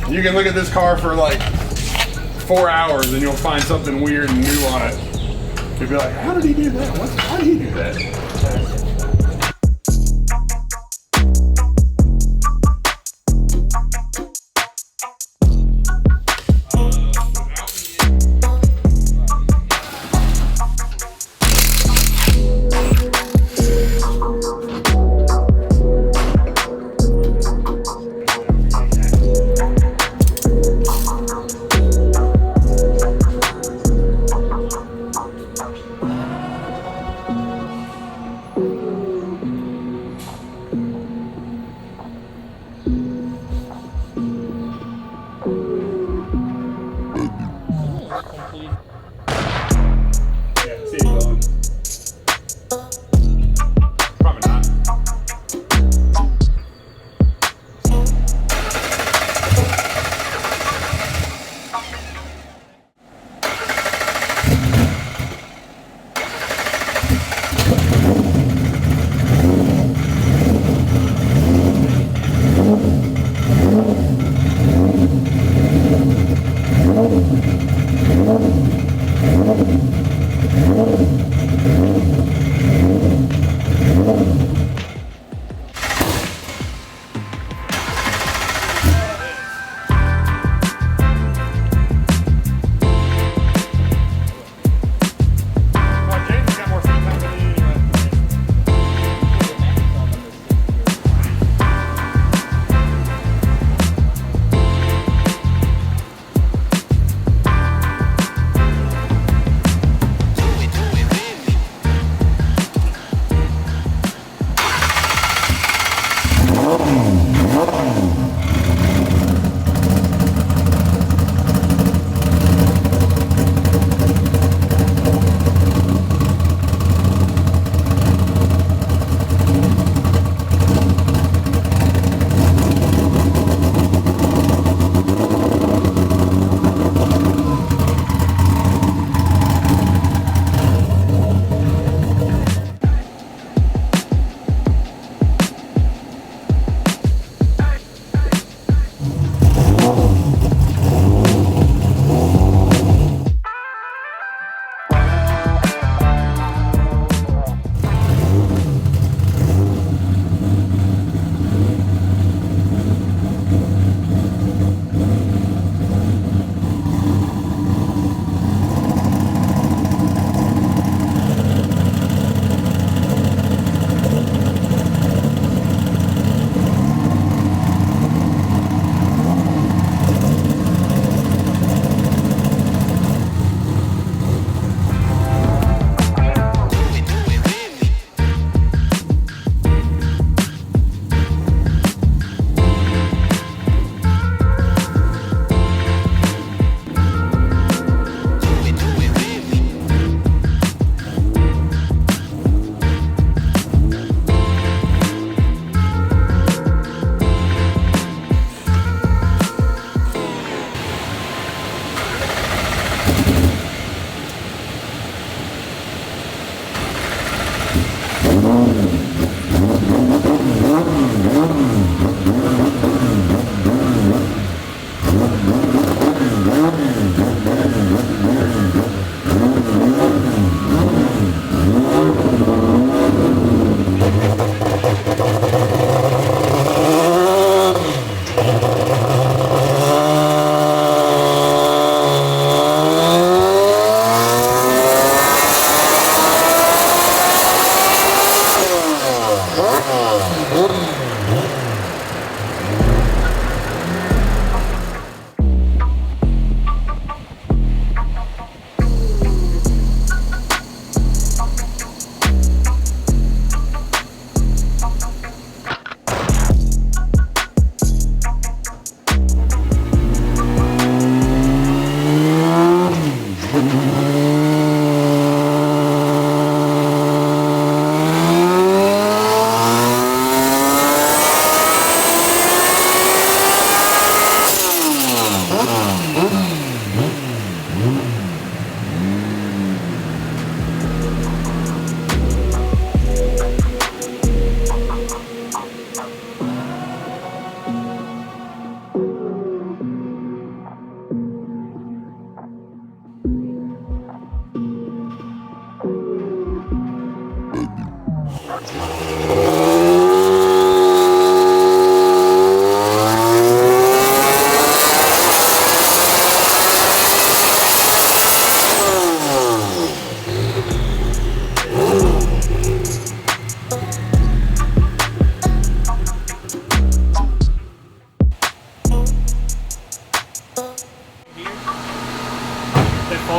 You can look at this car for like 4 hours and you'll find something weird and new on it. You'll be like, how did he do that? How did he do that?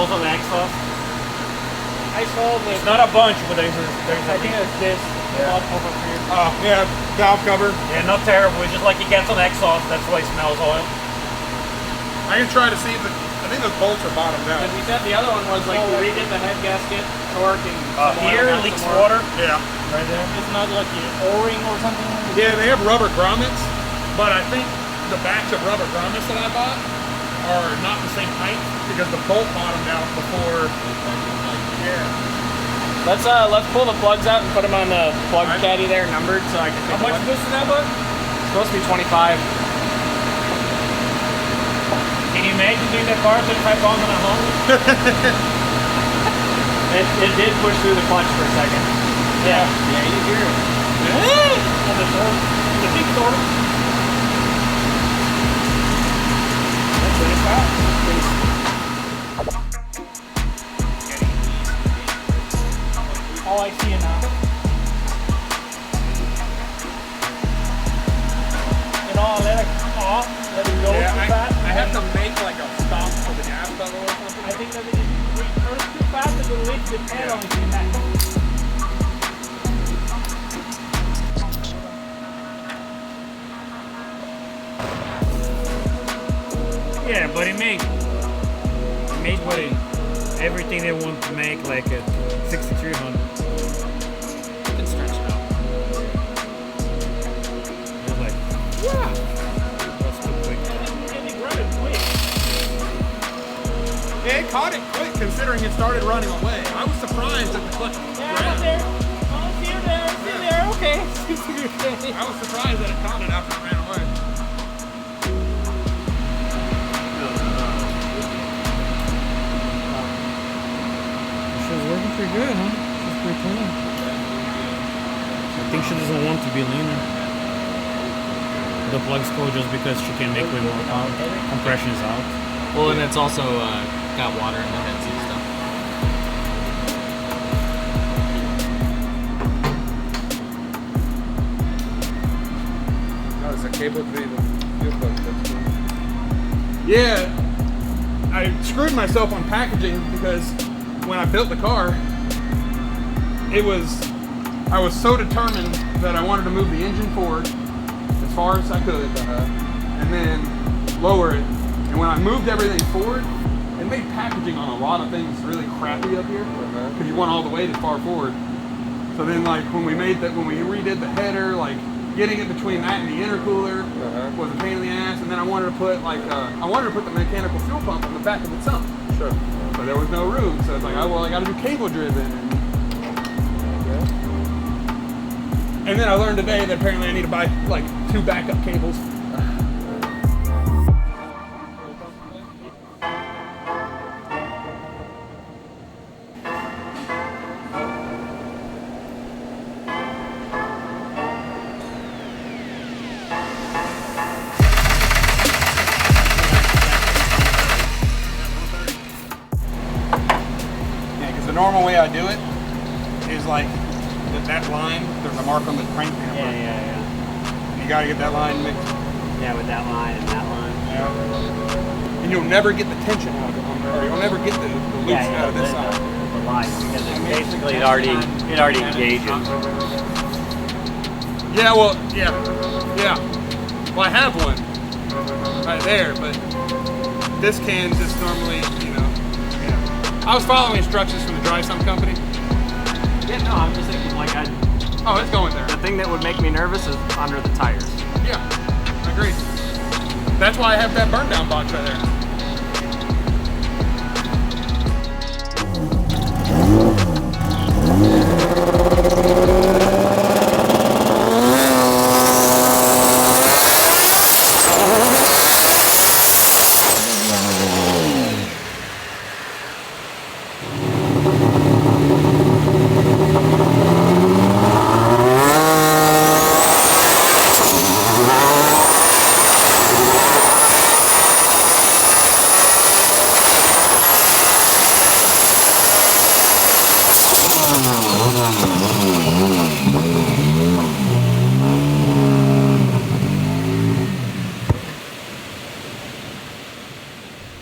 smells on the exhaust. I saw the. It's not a bunch, but there's I think it's this. Yeah. Over here. Oh, yeah, valve cover. Yeah, not terrible. It's just like it gets on the exhaust. That's why it smells oil. I can try to see if I think those bolts are bottomed out. Because we said the other one was like we redid the head gasket, torque, and Here leaks water. Yeah. Right there. It's not like an O-ring or something. Yeah, they have rubber grommets, but I think the batch of rubber grommets that I bought are not the same height because the bolt bottomed out before. Yeah. Let's pull the plugs out and put them on the plug caddy there, numbered, so I can. How much is that, bud? It's supposed to be 25. Can you imagine doing that car 35 pounds on a home? It did push through the clutch for a second. Yeah. Yeah, you hear it. On the torque. The big torque. That's pretty fast. Oh, I see it now. You know, let it come off, let it go too fast. I have to make like a stop for the gas pedal or something. I think that if it turns too fast, it will lift the pedal and come back. Yeah, but it made what everything they want to make like a 6300. You can stretch it out. It's like, yeah, that's too quick. And it run it quick. Yeah, it caught it quick considering it started running away. I was surprised that the clutch Yeah, grabbed. there. Oh, see you there. See you there. Okay. Okay. I was surprised that it caught it after it ran away. She's working pretty good, huh? She's pretty clean. I think she doesn't want to be leaner. The plugs go just because she can make way more power. Compression is out. Well, and it's also got water in the heads and stuff. Oh, it's a cable to the fuel plug. Yeah, I screwed myself on packaging because when I built the car, I was so determined that I wanted to move the engine forward as far as I could, and then lower it. And when I moved everything forward, it made packaging on a lot of things really crappy up here because you want all the weight as far forward. So then, like when we redid the header, like getting it between that and the intercooler was a pain in the ass. And then I wanted to put the mechanical fuel pump on the back of the sump. Sure. But there was no room, so it's like, oh well, I got to do cable driven. And then I learned today that apparently I need to buy like 2 backup cables. Yeah, because the normal way I do it is like that line, there's a mark on the crank hammer. Yeah. You gotta get that line mixed. Yeah, with that line and that line. Yeah. And you'll never get the tension out of it, or you'll never get the loops out of this side. The line, because it's basically it already engages. Yeah, well, yeah. Well, I have one right there, but this can just normally, I was following instructions from the dry sump company. Yeah, no, I'm just thinking like Oh, it's going there. the thing that would make me nervous is under the tires. Yeah, I agree. That's why I have that burn down box right there.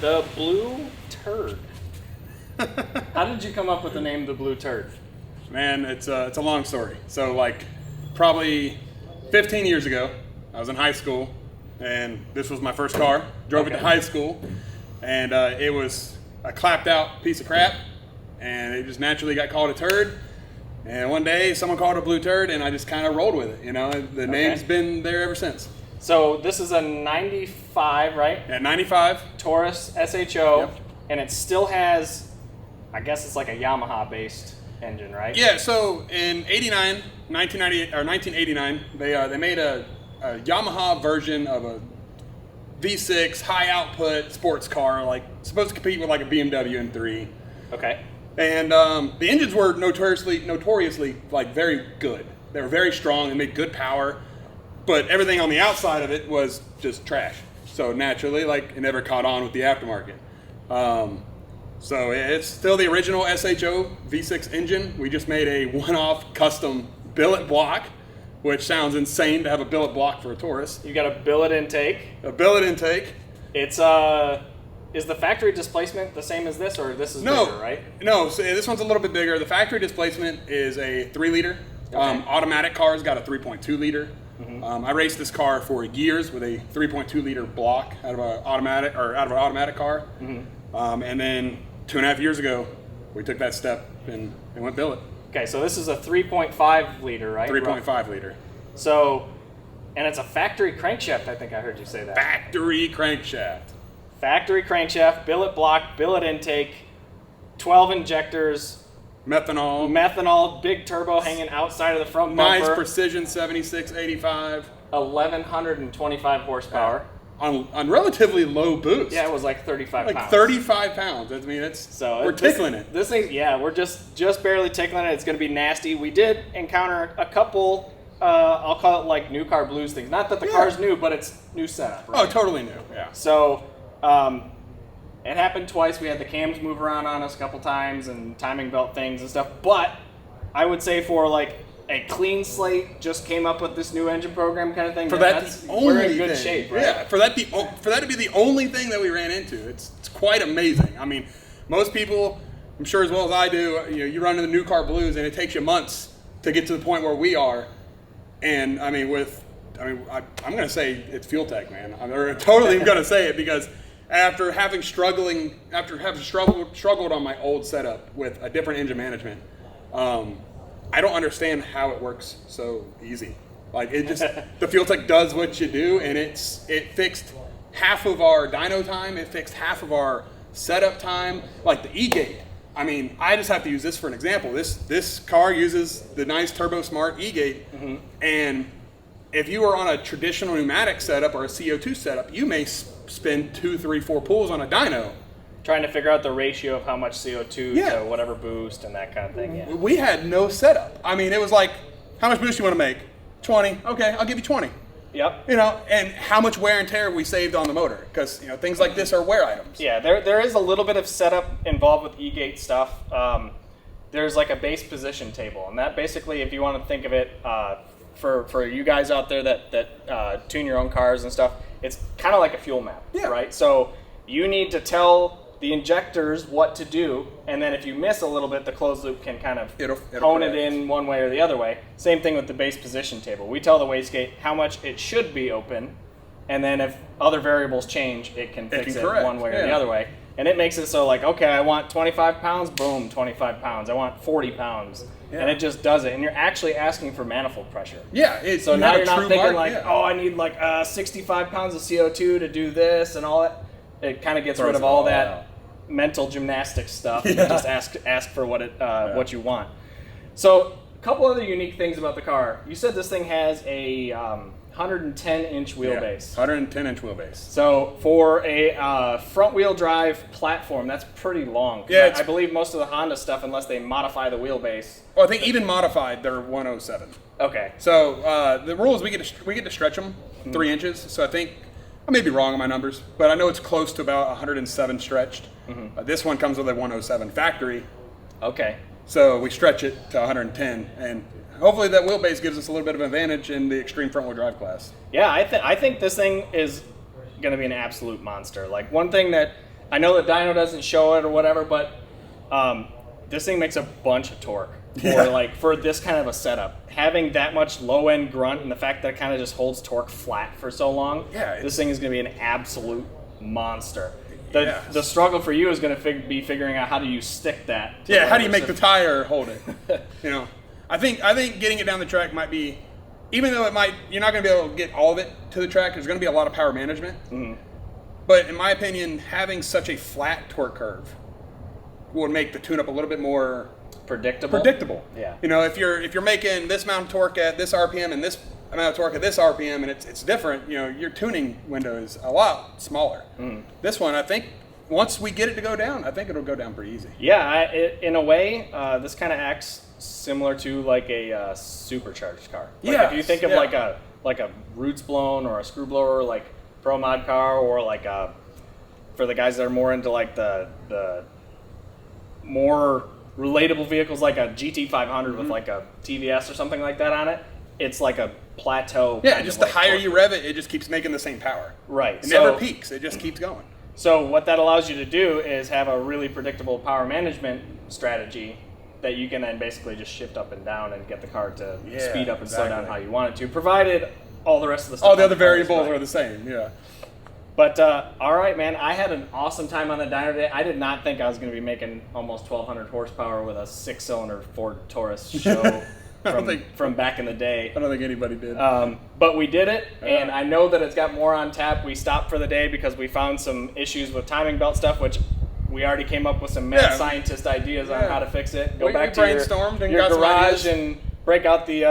The Blue Turd. How did you come up with the name the Blue Turd? Man, it's a long story. So like probably 15 years ago, I was in high school, and this was my first car. Drove it to high school, and it was a clapped out piece of crap, and it just naturally got called a turd. And one day someone called it a Blue Turd, and I just kind of rolled with it. You know, the name's been there ever since. So this is a 95, right? Yeah, 95. Taurus SHO, Yep. and it still has, I guess it's like a Yamaha-based engine, right? Yeah, so in 1989, they made a Yamaha version of a V6 high output sports car, like supposed to compete with like a BMW M3. Okay. And the engines were notoriously like very good. They were very strong and made good power, but everything on the outside of it was just trash. So naturally, like it never caught on with the aftermarket. So it's still the original SHO V6 engine. We just made a one-off custom billet block, which sounds insane to have a billet block for a Taurus. You got a billet intake. A billet intake. It's is the factory displacement the same as this, or this is bigger, right? No, so this one's a little bit bigger. The factory displacement is a 3-liter. Okay. Automatic cars got a 3.2 liter. I raced this car for years with a 3.2 liter block out of an automatic car. And then 2.5 years ago, we took that step and went billet. Okay, so this is a 3.5 liter, right? 3.5 liter. So, and it's a factory crankshaft, I think I heard you say that. Factory crankshaft. Factory crankshaft, billet block, billet intake, 12 injectors, Methanol, big turbo hanging outside of the front bumper. nice precision 7685. 1,125 horsepower. On relatively low boost. Yeah, it was like 35 like pounds. 35 pounds. I mean, we're tickling it. This thing, yeah, we're just barely tickling it. It's going to be nasty. We did encounter a couple, I'll call it like new car blues things. Not that the car's new, but it's new setup. Right? Oh, totally new. Yeah. So, it happened twice. We had the cams move around on us a couple times and timing belt things and stuff. But I would say for like a clean slate, just came up with this new engine program kind of thing. We're in good shape, right? Yeah. For that to be the only thing that we ran into, it's quite amazing. I mean, most people, I'm sure as well as I do, you run into the new car blues and it takes you months to get to the point where we are. And I mean, I'm going to say it's FuelTech, man. I'm totally going to say it because after having struggled on my old setup with a different engine management, I don't understand how it works so easy. Like it just, the FuelTech does what you do, and it fixed half of our dyno time. It fixed half of our setup time. Like the E-Gate. I mean, I just have to use this for an example. This car uses the nice Turbo Smart E-Gate, and if you were on a traditional pneumatic setup or a CO2 setup, you may spend 2, 3, 4 pulls on a dyno. Trying to figure out the ratio of how much CO2 to whatever boost and that kind of thing. Yeah. We had no setup. I mean, it was like, how much boost do you want to make? 20. Okay, I'll give you 20. Yep. And how much wear and tear we saved on the motor, because things like this are wear items. Yeah, there is a little bit of setup involved with E-Gate stuff. There's like a base position table, and that basically, if you want to think of it, for you guys out there that tune your own cars and stuff, it's kind of like a fuel map, right? So you need to tell the injectors what to do, and then if you miss a little bit, the closed loop can kind of hone it in one way or the other way. Same thing with the base position table. We tell the wastegate how much it should be open, and then if other variables change, it can fix it one way or the other way. And it makes it so like, okay, I want 25 pounds, boom, 25 pounds. I want 40 pounds. And it just does it. And you're actually asking for manifold pressure. Yeah. So now you're not thinking oh, I need like 65 pounds of CO2 to do this and all that. It kind of gets rid of all that mental gymnastics stuff and just ask for what you want. So a couple other unique things about the car. You said this thing has a 110-inch wheelbase. 110-inch wheelbase. So for a front-wheel drive platform, that's pretty long. Yeah, I believe most of the Honda stuff, unless they modify the wheelbase. Well, I think even modified, they're 107. Okay. So the rule is we get to stretch them 3 inches. So I think I may be wrong on my numbers, but I know it's close to about 107 stretched. This one comes with a 107 factory. Okay. So we stretch it to 110, and hopefully that wheelbase gives us a little bit of advantage in the extreme front-wheel drive class. Yeah, I think this thing is going to be an absolute monster. Like one thing that I know that dyno doesn't show it or whatever, but This thing makes a bunch of torque for this kind of a setup. Having that much low end grunt and the fact that it kind of just holds torque flat for so long, this thing is going to be an absolute monster. The struggle for you is going to be figuring out how do you stick that. How do you make the tire hold it? You know, I think getting it down the track might be, even though you're not going to be able to get all of it to the track. There's going to be a lot of power management. Mm-hmm. But in my opinion, having such a flat torque curve would make the tune-up a little bit more predictable. Yeah. You know, if you're making this amount of torque at this RPM and this amount of torque at this RPM, and it's different, you know, your tuning window is a lot smaller. Mm. This one, I think, once we get it to go down, I think it'll go down pretty easy. Yeah, in a way, this kind of acts similar to like a supercharged car. Like if you think of like a roots blown or a screw blower, like pro mod car, or like for the guys that are more into like the more relatable vehicles, like a GT500 with like a TVS or something like that on it. It's like a plateau. Yeah, just the higher you rev it, it just keeps making the same power. Right. It never peaks. It just keeps going. So what that allows you to do is have a really predictable power management strategy that you can then basically just shift up and down and get the car to speed up and slow down how you want it to, provided all the rest of the stuff. All the other variables are the same, yeah. But all right, man, I had an awesome time on the dyno today. I did not think I was going to be making almost 1,200 horsepower with a 6-cylinder Ford Taurus SHO from back in the day. I don't think anybody did. But we did it, and I know that it's got more on tap. We stopped for the day because we found some issues with timing belt stuff, which we already came up with some mad scientist ideas on how to fix it. Go back to your garage and break out the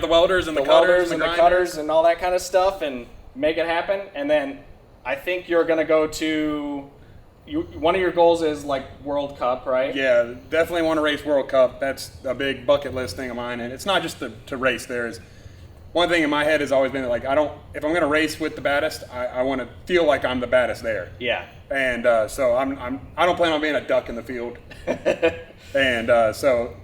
welders and the cutters and the cutters and all that kind of stuff and make it happen. And then I think you're going to go to one of your goals is like World Cup, right? Yeah, definitely want to race World Cup. That's a big bucket list thing of mine, and it's not just to race. There's one thing in my head has always been like, if I'm going to race with the baddest, I want to feel like I'm the baddest there. Yeah. And so I don't plan on being a duck in the field. And so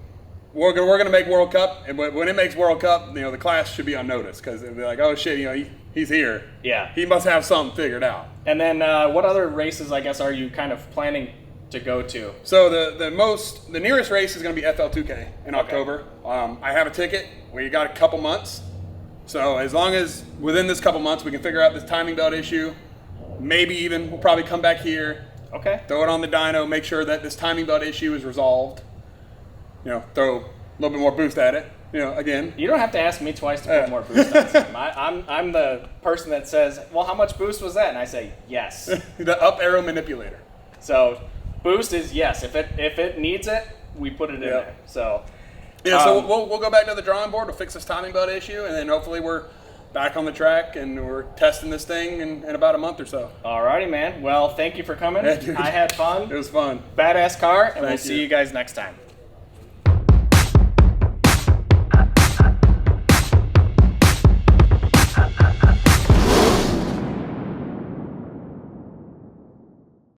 we're going to make World Cup, and when it makes World Cup, you know, the class should be on notice because they'll be like, oh shit, you know, he's here. Yeah. He must have something figured out. And then what other races, I guess, are you kind of planning to go to? So the nearest race is going to be FL2K in October. I have a ticket. We got a couple months. So as long as within this couple months we can figure out this timing belt issue, maybe even we'll probably come back here. Okay. Throw it on the dyno, make sure that this timing belt issue is resolved. You know, throw a little bit more boost at it. You know, again. You don't have to ask me twice to put more boost on something. I'm the person that says, well, how much boost was that? And I say, yes. The up arrow manipulator. So boost is yes. If it needs it, we put it in there. So yeah, so we'll go back to the drawing board. We'll fix this timing belt issue, and then hopefully we're back on the track and we're testing this thing in about a month or so. Alrighty, man. Well, thank you for coming. Yeah, dude. I had fun. It was fun. Badass car, and we'll see you guys next time.